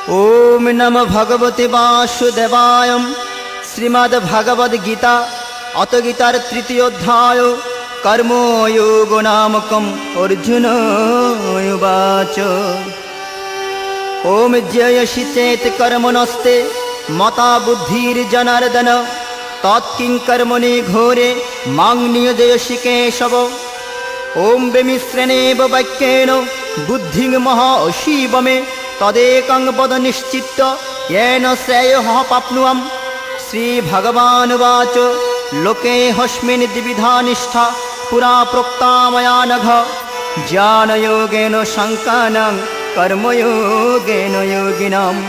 ओम नमो भगवते वासुदेवाय। श्रीमद्भगवद्गीता अथ गीतार तृतीय अध्याय कर्मयोग नामकम। अर्जुन उवाच ओम जयसि चेत कर्मणस्ते मता बुद्धिर्जनार्दन तत्किं कर्मणि घोरे मां नियोजयसि केशव। ओम विमिश्रणेव वाक्येन बुद्धिं महाशिव मे तदेकं वद निश्चित्य येन श्रेयः प्राप्नुयाम्। श्रीभगवानुवाच लोकेऽस्मिन् द्विविधा निष्ठा पुरा प्रोक्ता मया नघ। ज्ञानयोगेन साङ्ख्येन कर्मयोगेन योगिनाम्।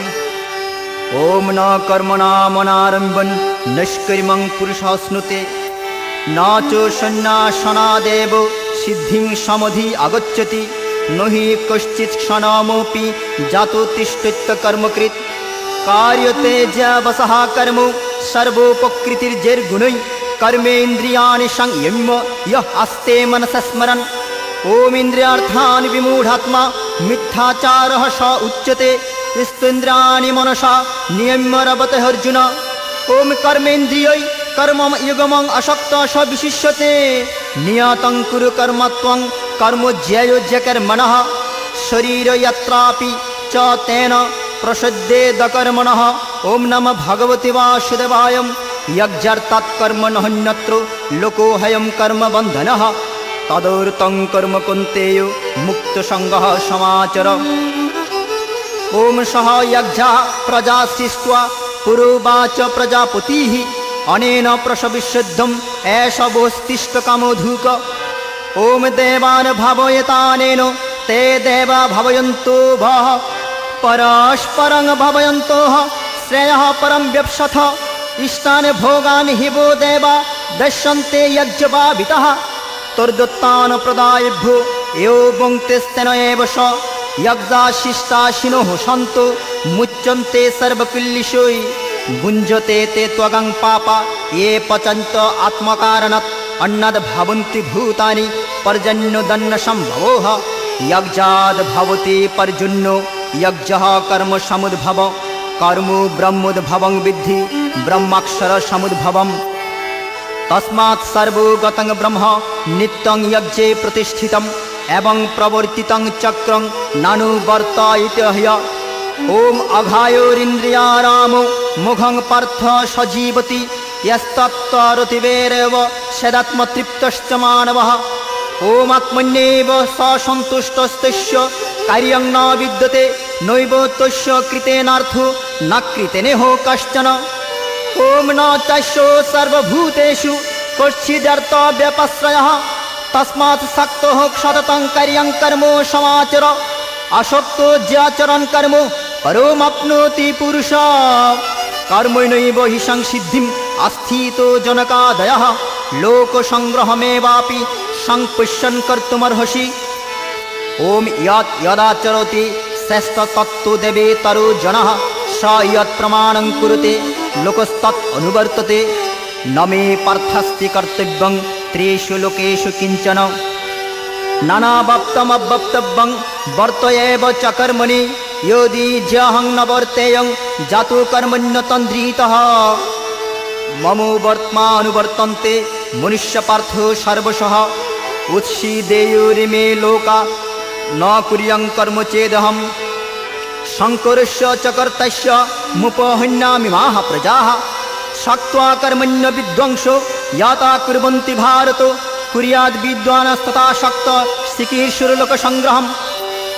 ओम न कर्मणामनारम्भन् निष्कर्मं पुरुषाश्नुते न च सन्न्यासनादेव सिद्धिं समधि आगच्छति। न हि कश्चित् क्षणमपि जातो तिष्ठत्य कर्मकृत्। कार्यते ज्यावसः कर्म सर्वोपकृतिर्जैर्गुणैः कर्मेन्द्रियाणि संयम्य यः आस्ते मनसा स्मरन्। ओम इन्द्रियार्थान् विमूढात्मा मिथ्याचारः स उच्यते। स्तेन्द्रियाणि मनसा नियम्य रवते अर्जुन। ओम कर्मेन्द्रियै कर्मयुगमं असक्तः स विशिष्यते। नियतं कुरु कर्म त्वं कर्म ज्यायो कर्मणः। शरीरयात्रापि च तेन प्रसिद्धेद कर्मणः। ओम नमः भगवते वासुदेवाय। यज्ञार्थात् कर्म नहन्यत्र लोकोऽयं कर्म बन्धनः। तदर्थं कर्म कौन्तेय मुक्तसङ्गः समाचर। ओम सह यज्ञः प्रजा सृष्ट्वा पुरोवाच प्रजापतिः। अनेन प्रसविष्यद्धम् एष वोस्तिष्ठकामधुक्। ओम देवान् भावयतानेन ते देवा भावयन्तो भः। परस्परं भावयन्तोः श्रेयः परं व्यप्स्यथ। इष्टान् भोगान् हि वो देवा दश्यन्ते यज्ञभावितः। तद्दत्तान् प्रदायेभ्यो यो भुङ्क्तेस्तेन एव स। यज्ञाशिष्टाशिनोः सन्तो मुच्यन्ते सर्वकिल्बिषै। भुञ्जते ते त्वगं पापा ये पचन्त आत्मकारणात्। अन्नाद् भवन्ति भूतानि पर्जन्योदन्नसम्भवः। यज्ञाद् भवति पर्जन्यो यज्ञः कर्म समुद्भव। कर्म ब्रह्मोद्भवं विद्धि ब्रह्माक्षर समुद्भवम्। तस्मात् सर्वगतं ब्रह्म नित्यं यज्ञे प्रतिष्ठितम् एवं प्रवर्तितं चक्रं नानुवर्तयति ह्य। ओम अघायोरिन्द्रियारामो मुखं पार्थ सजीवति। यस्तत्तरतिवेरेव सदात्मतृप्तश्च मानवः। ओम आत्मन्येव ससन्तुष्टस्तस्य कार्यं न विद्यते। नैव तस्य कृतेनार्थो न कृतेनेह कश्चन। ओम न तस्य सर्वभूतेषु कश्चिदर्थव्यपश्रयः। तस्मात् सक्तः सततं कार्यं कर्म समाचर। आसक्तो ज्याचरन् कर्म परमाप्नोति पुरुषः। कर्मणैव हि संसिद्धिम् आस्थितो जनकादयः। लोकसङ्ग्रहमेवापि संपश्यन् कर्तुमर्हसि। ओम यत् यदाचरति श्रेष्ठतत्त्वदेवेतरो जनः स यत् प्रमाणं कुरुते लोकस्तत् अनुवर्तते। न मे पार्थस्ति कर्तव्यं त्रिषु लोकेषु किञ्चन। नानावप्तमवक्तव्यं वर्तयेव च कर्मणि। यदि ज्यहं न वर्तेयं जातो कर्मण्यतन्द्रितः। मम वर्त्मानुवर्तन्ते मनुष्यपार्थो सर्वशः। उत्सीदेयुरिमे लोका न कुर्यं कर्म चेदहम्। शङ्करस्य च कर्तस्य मुपहन्यामिमाः प्रजाः। सक्त्वा कर्मण्य विद्वांसो याता कुर्वन्ति भारत। कुर्याद् विद्वानस्तथा शक्त चिकीर्षुर्लोकसङ्ग्रहम्।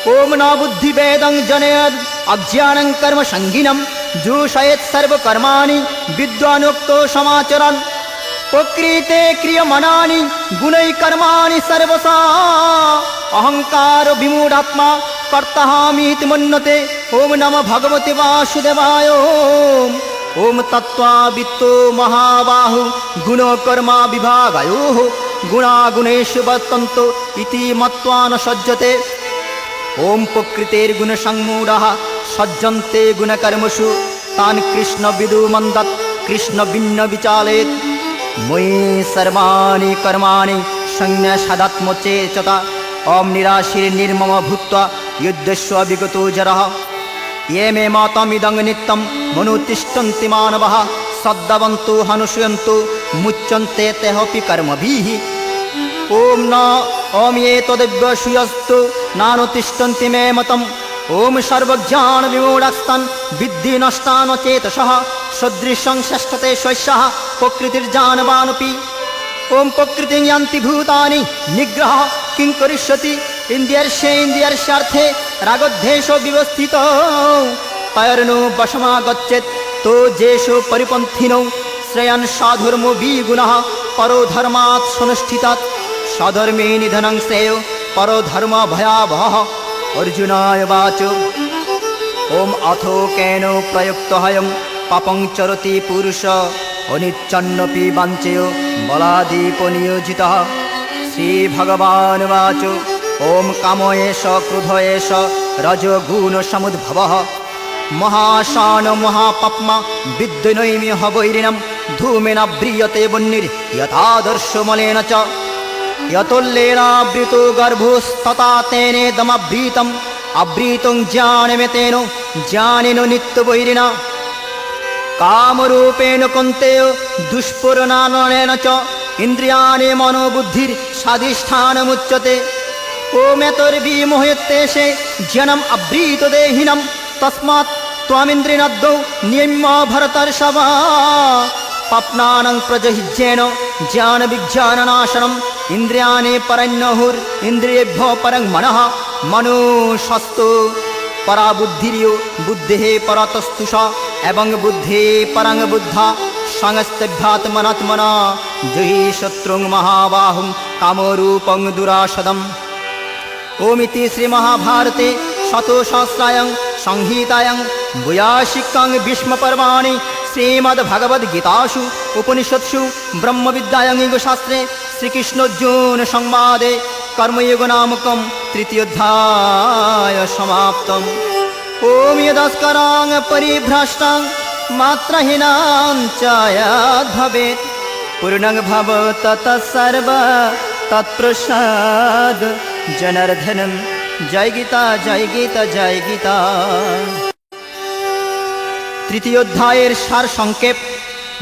ओम न बुद्धिभेदं जनयेद् अज्ञानं कर्म संगिनं। जोषयेत् सर्वकर्माणि विद्वानोक्तो समाचरन्। प्रकृते क्रियमाणानि गुणैः कर्माणि सर्वशः। अहंकार विमूढात्मा कर्ताहमीति मन्यते। ओम नमः भगवते वासुदेवाय। ओम तत्त्ववित्तो महाबाहु गुणकर्मा विभागयोः। गुणागुणेषु वर्तन्तो इति मत्वा न सज्जते। ओम प्रकृतेर्गुणसम्मूढः सज्जन्ते गुणकर्मसु। तान् कृष्णविदुमन्दत् कृष्णभिन्न विचालयेत्। मयि सर्वाणि कर्माणि संन्यस्यादात्मचेतसा। ओम निराशीर्निर्मम भूत्वा युद्धस्व विगतो जरः। ये मे मतमिदं नित्यं मनुतिष्ठन्ति मानवः सद्दवन्तु हनुष्यन्तु मुच्यन्ते तेऽपि कर्मभिः। ॐ न ॐ ये तदेव्यसूयस्तु नानुतिष्ठन्ति मे मतम्। ॐ सर्वज्ञानविमूढस्तान् विद्धि नष्टान् चेतसः सदृशं षष्ठते स्वस्यः प्रकृतिर्जानवानपि। ॐ प्रकृतिं यान्ति भूतानि निग्रह किं करिष्यति इन्द्रियस्यार्थे रागद्वेषो विवस्थितो तैर्नो वशमागच्छेत् तो जेषु परिपन्थिनौ श्रेयान् साधर्मो विगुणः परो धर्मात् सुनुष्ठितात् स्वधर्मे निधनं श्रेयो परो धर्म भयावहः। अर्जुनाय वाच ॐ अथो केन प्रयुक्तोऽयं पापं चरति पुरुष अनिच्छन्नपि वाञ्छेयो बलादीपनियोजितः। श्रीभगवानुवाच ॐ कामो एष क्रोधो एष रजोगुणसमुद्भवः महाशान महापाप्मा विद्युन्नैमिह वैरिणं धूमेन व्रियते वह्निर्यथादर्शमलेन च यतोल्लेनावृतो गर्भोस्तथा तेनेदमवृतम् आवृतं ज्ञानमेतेन ज्ञानेन नित्यवैरिणा कामरूपेण कौन्तेय दुष्पूरणानेन च इन्द्रियाणि मनोबुद्धिर्स्वाधिष्ठानमुच्यते। ओमेतर्विमोहयत्येषे ज्ञानम् आवृतदेहिनं तस्मात् त्वमिन्द्रियाद्यौ नियम्य भरतर्षभ। पाप्नानं प्रजहिज्येन ज्ञानविज्ञाननाशनम् इन्द्रियाणि परन्नहुरिन्द्रियेभ्यो परं मनः मनुषस्तु परा बुद्धिर्यो बुद्धेः परतस्तुष एवं बुद्धि परं बुद्धा संस्तभ्यात्मनात्मना जहि शत्रुं महाबाहुं कामरूपं दुराशदम्। ओमिति श्रीमहाभारते शतसहस्रायां संहितायां भूयाशिकां भीष्मपर्वाणि श्रीमद्भगवद्गीतासु उपनिषत्सु ब्रह्मविद्यायां योगशास्त्रे श्रीकृष्णार्जुनसंवादे कर्मयोग नामकं तृतीयोऽध्याय समाप्तम्। ॐ यदस्करां परिभ्रष्टां मात्रहीनां च यद्भवेत् पूर्णं भवत् तत्सर्व तत्प्रसाद जनार्दनं। जय गीता जय गीता जय गीता। तृतीय अध्यायेर सार संक्षेप।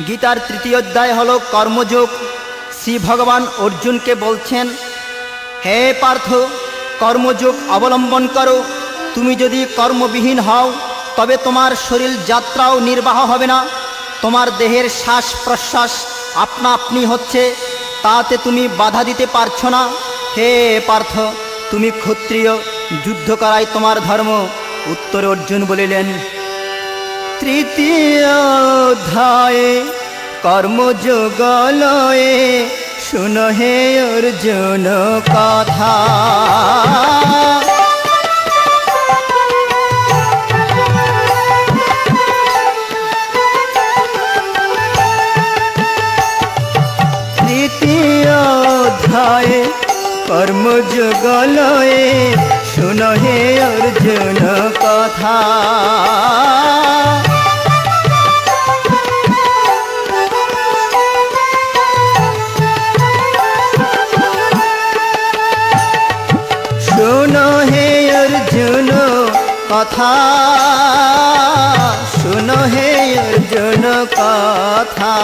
गीतार तृतीय अध्याय हलो कर्मयोग। श्री भगवान अर्जुन के बोलছেন, हे पार्थ कर्मयोग अवलम्बन करो। তুমি যদি কর্মবিহীন হও তবে তোমার শরীর যাত্রাও নির্বাহ হবে না। তোমার দেহের শ্বাস প্রশ্বাস আপনা আপনি হচ্ছে, তাতে তুমি বাধা দিতে পারছো না। হে পার্থ তুমি ক্ষত্রিয়, যুদ্ধ করাই তোমার ধর্ম। উত্তরে অর্জুন বলিলেন, তৃতীয় অধ্যায়ে কর্মযোগ লয়ে শুনো হে অর্জুন কথা। তৃতীয় অধ্যায়ে কর্মযোগ লয়ে শুনো হে অর্জুন কথা। শুনো হে অর্জুন কথা, শুনো হে অর্জুন কথা।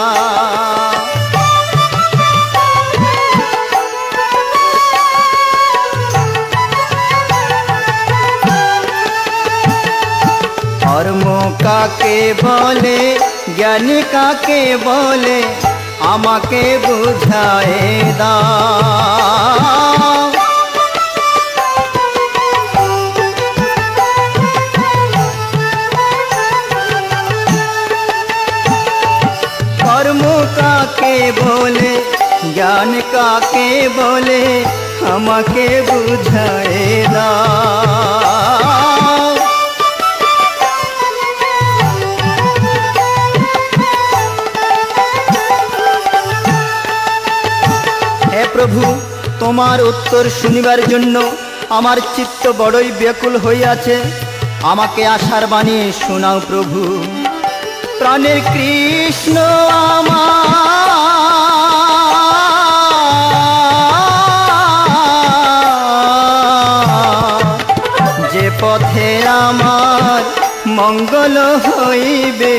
কর্ম কাকে বলে, জ্ঞানী কাকে বলে, আমাকে বুঝায়ে দাও। কর্ম কাকে বলে, জ্ঞান কাকে বলে, আমাকে বুঝায়ে দাও। প্রভু তোমার উত্তর শুনিবার জন্য আমার চিত্ত বড়ই ব্যাকুল হইয়াছে। আমাকে আশার বাণী শোনাও প্রভু। প্রাণের কৃষ্ণ আমার, যে পথে আমার মঙ্গল হইবে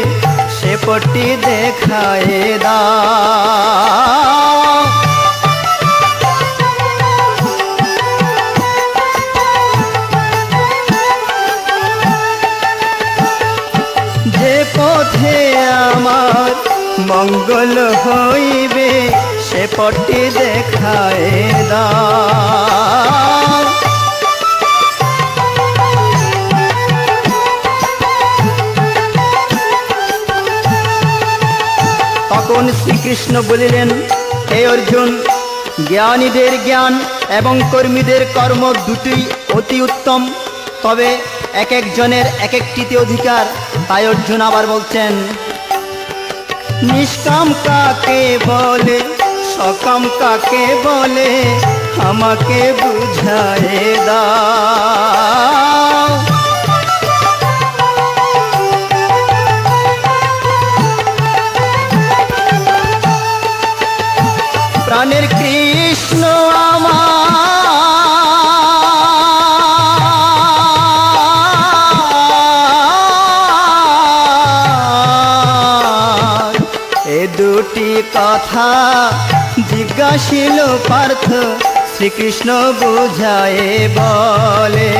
সে পটটি দেখায় দাও। যে পথে আমার মঙ্গল হইবে সে পটটি দেখায় দাও। তখন শ্রীকৃষ্ণ বলিলেন, হে অর্জুন, জ্ঞানীদের জ্ঞান এবং কর্মীদের কর্ম দুটি অতি উত্তম, তবে এক একজনের এক একটিতে অধিকার। তাই অর্জুন আবার বলছেন, নিষ্কাম কাকে বলে, সকাম কাকে বলে, আমাকে বুঝায়ে দাও। প্রাণের কৃষ্ণ আমার, এ দুটি কথা জিজ্ঞাসিল পার্থ, শ্রীকৃষ্ণ বুঝায়ে বলে।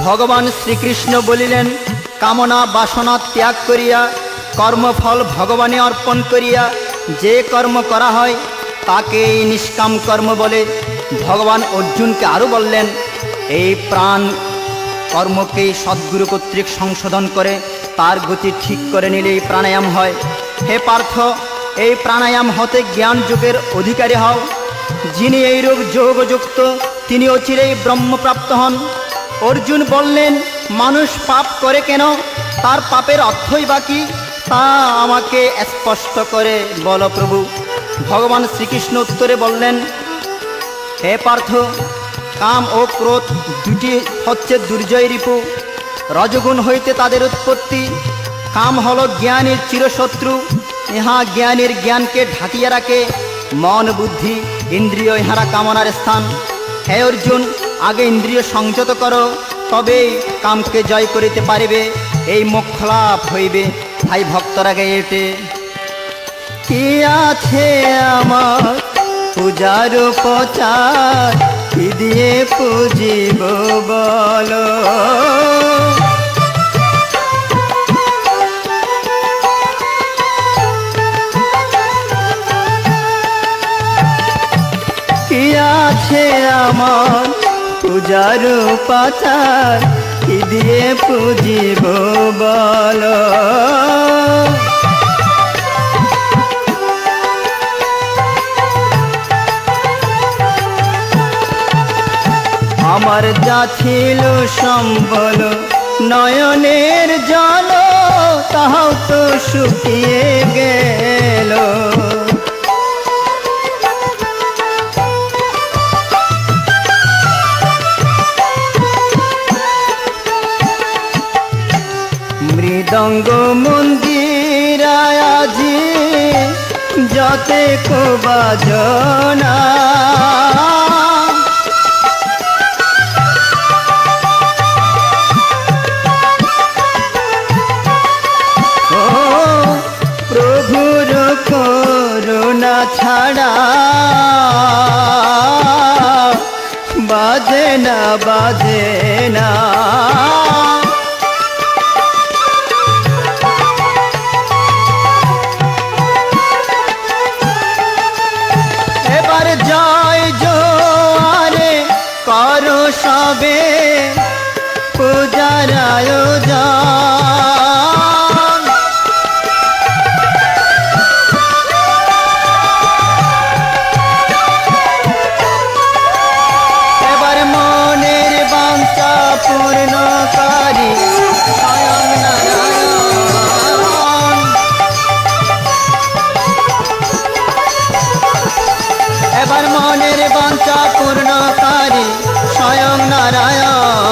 ভগবান শ্রীকৃষ্ণ বলিলেন, কামনা বাসনা ত্যাগ করিয়া কর্মফল ভগবানে অর্পণ করিয়া যে কর্ম করা হয় তাকেই নিষ্কাম কর্ম বলে। ভগবান অর্জুনকে আরও বললেন, এই প্রাণ কর্মকে সদ্গুরু কর্তৃক সংশোধন করে তার গতি ঠিক করে নিলেই প্রাণায়াম হয়। হে পার্থ, এই প্রাণায়াম হতে জ্ঞান যোগের অধিকারী হও। যিনি এইরূপ যোগযুক্ত তিনি অচিরেই ব্রহ্মপ্রাপ্ত হন। অর্জুন বললেন, মানুষ পাপ করে কেন, তার পাপের অর্থই বা কি, তা আমাকে স্পষ্ট করে বলো প্রভু। ভগবান শ্রীকৃষ্ণ উত্তরে বললেন, হে পার্থ, কাম ও ক্রোধ দুটি হচ্ছে দুর্জয় রিপু। রজগুণ হইতে তাদের উৎপত্তি। কাম হল জ্ঞানের চিরশত্রু, ইহা জ্ঞানীর জ্ঞানকে ঢাকিয়ে রাখে। মন বুদ্ধি ইন্দ্রিয় ইহারা কামনার স্থান। হে অর্জুন, আগে ইন্দ্রিয় সংযত করো, তবেই কামকে জয় করিতে পারিবে, এই মোক্ষ লাভ হইবে। তাই ভক্তরা গায়ে ওঠে, কি আছে আমার পূজার উপচার, কি দিয়ে পুজিব বলো। কি আছে আমার পূজার উপাচার, কি দিয়ে পুজিব বলো। আমার যা ছিল সম্বল নয়নের জল, তাহাও তো শুকিয়ে গেল। মৃদঙ্গ মন্দিরায় আজি যতে কো বাজনা, ও প্রভুর করুণা ছাড়া বাজে না, বাজে না। জয় জোয়ারে করো সবে পূজার আয়োজন। এবার মনের বাঞ্ছা পূর্ণকারী স্বয়ং নারায়ণ। এবার মনের বাঞ্ছা পূর্ণকারী স্বয়ং নারায়ণ।